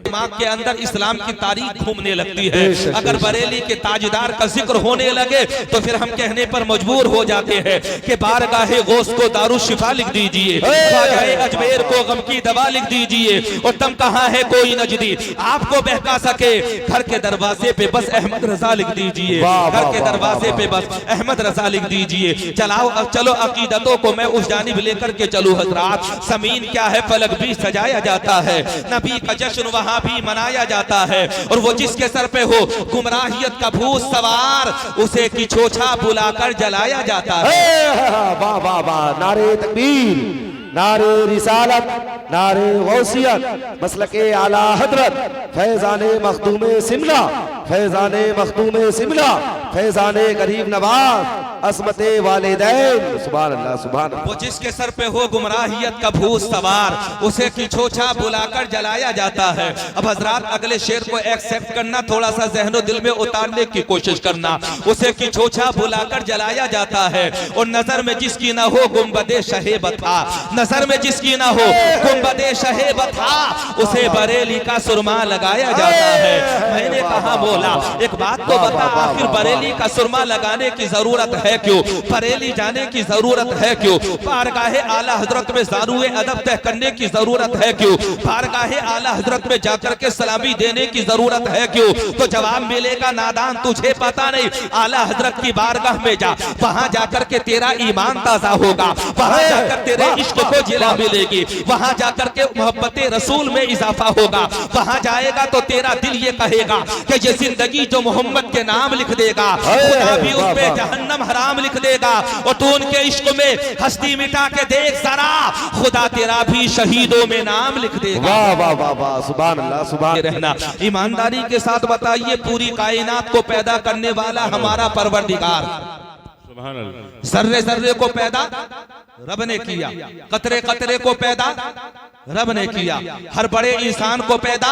दिमाग के अंदर इस्लाम की तारीख घूमने लगती है। अगर बरेली के ताजदार का जिक्र होने लगे तो फिर हम कहने पर मजबूर हो जाते हैं कि बारगाहे गौस को दारू शिफा लिख दीजिए, बारगाहे अजमेर को गम की दवा लिख दीजिए, और तुम कहाँ है कोई नजदी आपको बहका सके, घर के दरवाजे पे बस अहमद रजा लिख दीजिए, घर के दरवाजे पे बस अहमद रजा लिख दीजिए। चलो अकीदतों को मैं उस जानिब लेकर के चलूं हजरात। ज़मीन क्या है, फलक भी सजाया जाता है, नबी का जश्न वहां भी मनाया जाता है, और वो जिसके सर पे हो गुमराहियत का भूत सवार उसे की छोछा बुलाकर जलाया जाता है। वाह वाह वाह, नारे तकबीर, नारे रिसालत, नारे गौसियत, मसलके आला हजरत, फैजाने मखदूमे सिमला, फैजाने मखदूमे सिमला, फैजाने गरीब नवाज, असमते वालिदैन। सुभान अल्लाह, सुभान अल्लाह। वो जिसके सर पे हो गुमराहियत का भूत सवार उसे की छोछा बुलाकर जलाया जाता है। अब हजरात अगले शेर को एक्सेप्ट करना, थोड़ा सा जहनो दिल में उतारने की कोशिश करना। उसे की छोछा बुलाकर जलाया जाता है, और नजर में जिसकी ना हो गुंबदे शहे बता, नजर में जिसकी ना हो गुंबदे शहे बता, उसे बरेली का सुरमा लगाया जाता है। मैंने कहा बोला एक बात तो बता, आखिर बरेली का सुरमा लगाने की जरूरत है क्यों, बरेली जाने की जरूरत है क्यों, बारगाहे आला हजरत में ज़ारुए अदब तय करने की जरूरत है क्यों, बारगाहे आला हजरत में जाकर के सलामी देने की जरूरत है क्यों? तो जवाब मिलेगा नादान तुझे पता नहीं, आला हजरत की बारगाह में जा, वहां जाकर के तेरा ईमान ताजा होगा, वहां जाकर तेरे इश्क को जिला मिलेगी, वहां जाकर के मोहब्बते रसूल में इजाफा होगा, वहां जाएगा तो तेरा दिल ये कहेगा कि ये जिंदगी जो मोहम्मद के नाम लिख देगा, खुदा भी उस पे जहन्नम हराम लिख देगा, और तू उनके इश्क में हस्ती मिटा के देख जरा, खुदा तेरा भी शहीदों में नाम लिख देगा। वाह वाह वाह वाह, सुभान अल्लाह, सुभान। रहना ईमानदारी के साथ बताइए, पूरी कायनात को पैदा करने वाला हमारा परवरदिगार, जर्रे जर्रे को पैदा रब ने किया, कतरे कतरे को पैदा रब ने किया, हर बड़े इंसान को पैदा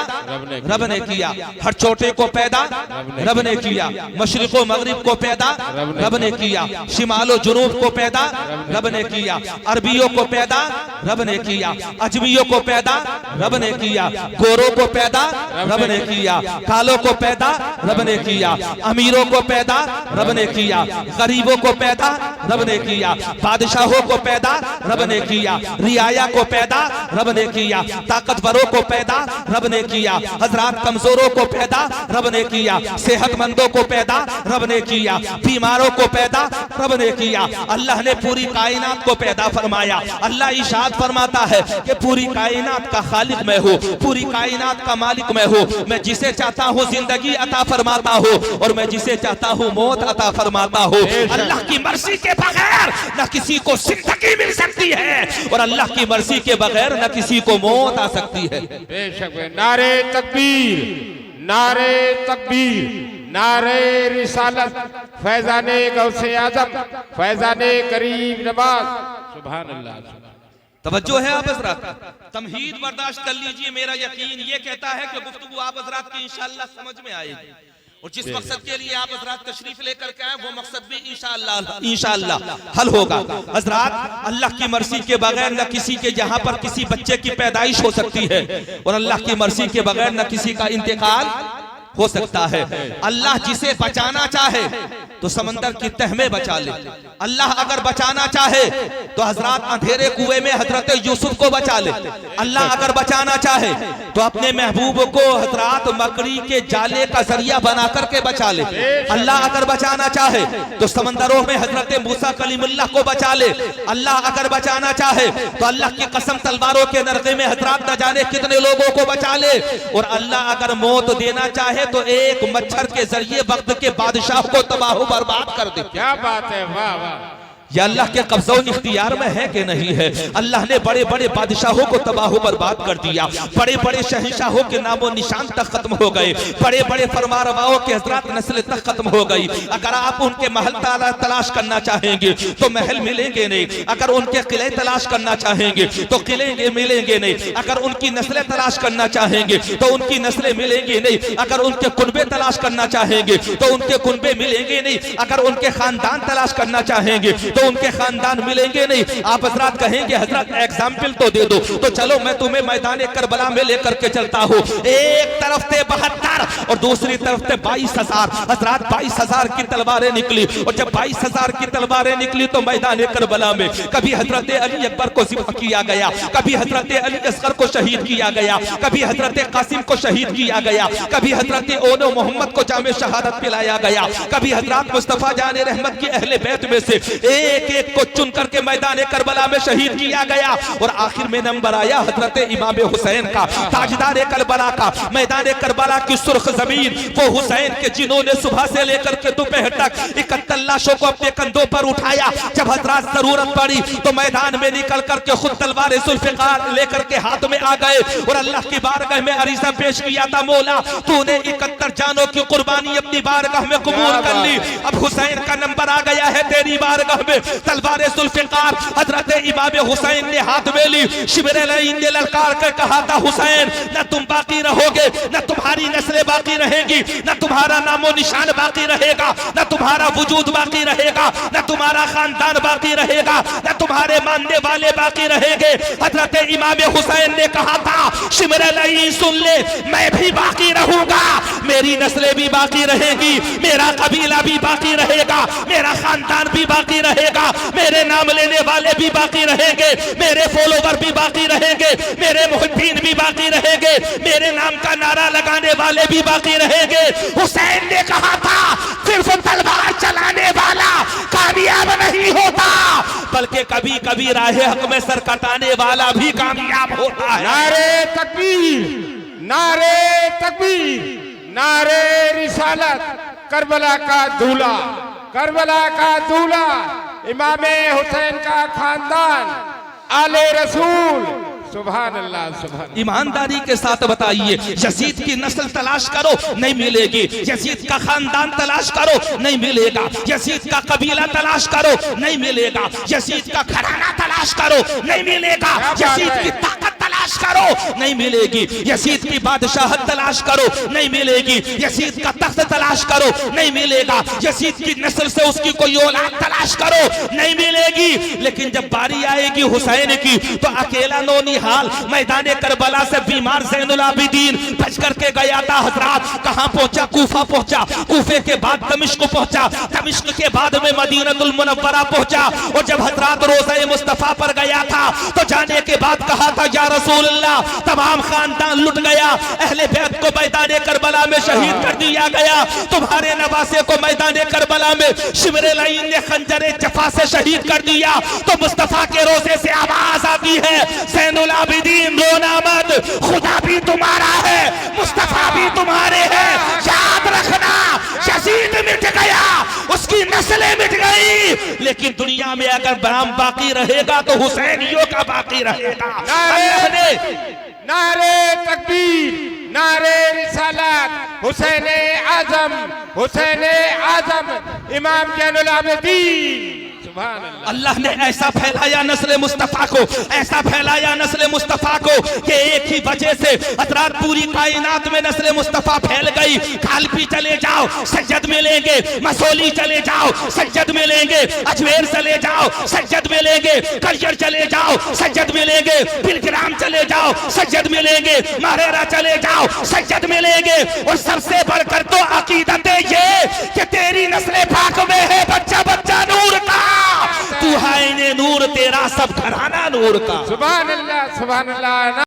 रब ने किया, हर छोटे को पैदा रब ने किया, मशरिको मगरिब को पैदा रब ने किया, शिमालो जुनूब को पैदा रब ने किया, अरबियों को पैदा रब ने किया, अजमियों को पैदा रब ने किया, गोरों को पैदा रब ने किया, कालों को पैदा रब ने किया, अमीरों को पैदा रब ने किया, गरीबों को पैदा रब ने किया, बादशाहों को पैदा रब ने किया, रियाया को पैदा रब ने किया, ताकतवरों को पैदा रब ने किया, हजरात कमजोरों को पैदा रब ने किया, सेहतमंदों को पैदा रब ने किया, बीमारों को पैदा रब ने किया। अल्लाह ने पूरी कायनात को पैदा फरमाया। अल्लाह इशाद फरमाता है कि पूरी कायनात का खालिक मैं हूँ, पूरी कायनात का मालिक मैं हूँ, मैं जिसे चाहता हूँ जिंदगी अता फरमाता हूँ, और मैं जिसे चाहता हूँ मौत अता फरमाता हूँ। अल्लाह की मर्जी के बगैर न किसी को जिंदगी मिल सकती है, और अल्लाह की मर्जी के बगैर न किसी को मौत आ सकती है। बेशक। नारे तकबीर, नारे तकबीर, नारे रिसालत, फैजाने गौसे आजम, फैजाने करीब नवाज। सुभान अल्लाह। तवज्जो है आप हज़रात, तमहीद बर्दाश्त कर लीजिए। मेरा यकीन ये कहता है कि गुफ्तगू आप हज़रात की इंशाअल्लाह समझ में आएगी, और जिस मकसद के लिए आप हज़रात तशरीफ लेकर के आए वो मकसद भी इंशाअल्लाह हल होगा। हज़रात अल्लाह की मर्जी के बगैर न किसी के यहाँ पर किसी बच्चे की पैदाइश हो सकती है, और अल्लाह की मर्जी के बगैर न किसी का इंतकाल हो सकता है। अल्लाह जिसे बचाना चाहे तो समंदर की तह में बचा ले, अल्लाह अगर बचाना चाहे तो हजरात अंधेरे कुएं में हजरत यूसुफ को बचा ले, अल्लाह अगर बचाना चाहे तो अपने महबूब को हजरात मकड़ी के जाले का जरिया बना करके बचा ले, अल्लाह अगर बचाना चाहे तो समंदरों में हजरत मूसा कलीमुल्लाह को बचा ले, अल्लाह अगर बचाना चाहे तो अल्लाह की कसम तलवारों के नरगे में हजरात न जाने कितने लोगों को बचा ले, और अल्लाह अगर मौत देना चाहे तो एक मच्छर के जरिए वक्त के बादशाह को तबाह बर्बाद कर दे। क्या बात है, वाह वाह। या अल्लाह के कब्ज़ो इख्तियार में है कि नहीं है। अल्लाह ने बड़े बड़े बादशाहों को तबाह बर्बाद कर दिया, बड़े बड़े शहंशाहों के नामो निशान तक खत्म हो गए, बड़े बड़े फरमारवाओं के हजरात नस्ल तक खत्म हो गई। अगर आप उनके महल तलाश करना चाहेंगे तो महल मिलेंगे नहीं, अगर उनके किले तलाश करना चाहेंगे तो किले मिलेंगे नहीं, अगर उनकी नस्लें तलाश करना चाहेंगे तो उनकी नस्लें मिलेंगी नहीं, अगर उनके कुनबे तलाश करना चाहेंगे तो उनके कुनबे मिलेंगे नहीं, अगर उनके खानदान तलाश करना चाहेंगे तो तो उनके खानदान मिलेंगे नहीं। आप हजरत कहेंगे हजरत एग्जाम्पल तो दे दो, तो चलो मैं तुम्हें मैदान करबला में लेकर के चलता हूँ। एक तरफ थे 72 और दूसरी तरफ थे 22,000। हजरत 22,000 की तलवारें निकली, और जब 22,000 की तलवारें निकली तो मैदान करबला में कभी हजरत अली अकबर को ज़िब्ह किया गया, कभी हजरत अली असगर को शहीद किया गया, कभी हजरत कासिम को शहीद किया गया, कभी हजरत ओनो मोहम्मद को जामे शहादत पिलाया गया, कभी हजरत मुस्तफा जाने रहमत की अहले बैत में से एक एक को चुन करके मैदान करबला में शहीद किया गया। और आखिर में नंबर आया हजरत इमाम हुसैन का, ताजदार करबला का। मैदान करबला की सुर्ख जमीन वो हुसैन के जिन्होंने सुबह से लेकर के दोपहर तक 71 लाशों को अपने कंधों पर उठाया। जब हजरत जरूरत पड़ी तो मैदान में निकल करके खुद तलवार जुल्फिकार लेकर के हाथ में आ गए और अल्लाह की बारगाह में अरीज़ा पेश किया था, मौला तूने 71 जानों की कुर्बानी अपनी बारगाह में कबूल कर ली, अब हुसैन का नंबर आ गया है तेरी बारगाह में। तलवार जुल्फिकार हजरत इमाम हुसैन ने हाथ में ली, शिबिर लईन ने ललकार कर कहा था हुसैन न तुम बाकी रहोगे, न तुम्हारी नस्लें बाकी रहेंगी, न तुम्हारा नामो निशान बाकी रहेगा, न तुम्हारा वजूद बाकी रहेगा, न तुम्हारा खानदान बाकी रहेगा, न तुम्हारे मानने वाले बाकी रहेंगे। हजरत इमाम हुसैन ने कहा था शिबिर लईन सुन ले, मैं भी बाकी रहूंगा, मेरी नस्लें भी बाकी रहेंगी, मेरा कबीला भी बाकी रहेगा, मेरा खानदान भी बाकी रहेगा, मेरे नाम लेने वाले भी बाकी रहेंगे, मेरे फॉलोवर भी बाकी रहेंगे, मेरे मुहिब्बीन भी बाकी रहेंगे, मेरे नाम का नारा लगाने वाले भी बाकी रहेंगे। हुसैन ने कहा था सिर्फ तलवार चलाने वाला कामयाब नहीं होता, बल्कि कभी कभी राह हक में सर कटाने वाला भी कामयाब होता है। नारे तकबीर, नारे तकबीर, नारे रिसालत, करबला का दूल्हा, करबला का दूल्हा, इमाम हुसैन का खानदान, आले रसूल। सुभान अल्लाह, सुभान। ईमानदारी के साथ बताइए, यजीद की नस्ल तलाश करो नहीं मिलेगी, यजीद का खानदान तलाश करो नहीं मिलेगा, यजीद का कबीला तलाश करो नहीं मिलेगा, यजीद का घराना तलाश करो नहीं मिलेगा, यजीद की ताकत तलाश करो नहीं मिलेगी, यजीद की बादशाहत तलाश करो नहीं मिलेगी, यजीद का तख्त तलाश करो नहीं मिलेगा, यजीद की नस्ल से उसकी कोई औलाद तलाश करो नहीं मिलेगी। लेकिन जब बारी आएगी हुसैन की तो अकेला नौनी हाल मैदान करबला से बीमार ज़ैनुल आबिदीन बच करके गया था। हजरात कहां पहुंचा? कूफा पहुंचा, कूफे के बाद दमिश्क पहुंचा, दमिश्क के बाद में मदीनतुल मुनव्वरा पहुंचा। और जब हजरात रोज़े मुस्तफा पर गया था तो जाने के बाद कहा था या रसूल अल्लाह, तमाम खानदान लुट गया, अहले बैत को मैदान करबला में शहीद कर दिया गया, तुम्हारे नवासे को मैदान करबला में शिबिर लईन ने खंजरे जफा से शहीद कर दिया। तो मुस्तफा के रोज़े से आवाज आती है ज़ैनुल आबिदीन रोना मत, खुदा भी तुम्हारा है, मुस्तफा भी तुम्हारे हैं, याद रखना यजीद मिट गया, उसकी नस्लें मिट गई, लेकिन दुनिया में अगर नाम बाकी रहेगा तो हुसैनियों का बाकी रहेगा। नारे तकबीर, नारे रिसालत, हुसैन आजम, हुसैन आजम, इमाम ज़ैनुल आबिदीन। अल्लाह ने ऐसा फैलाया नस्ल मुस्तफा को, ऐसा फैलाया नस्ल मुस्तफा को कि एक ही वजह से हजरात पूरी कायनात में नस्ल मुस्तफा फैल गई। कालपी चले जाओ सज्जद मिलेंगे, मसोली चले जाओ सज्जद मिलेंगे, अजमेर चले जाओ सज्जद मिलेंगे, कलियर चले जाओ सज्जद मिलेंगे, बिलग्राम चले जाओ सज्जद मिलेंगे, मारेरा चले जाओ सज्जद मिलेंगे। और सबसे बढ़कर तो अकीदत ये कि तेरी नस्ल पाक में है बच्चा बच्चा नूर का, तू है नूर, तेरा सब घराना नूर का। सुभान अल्लाह, सुभान अल्लाह।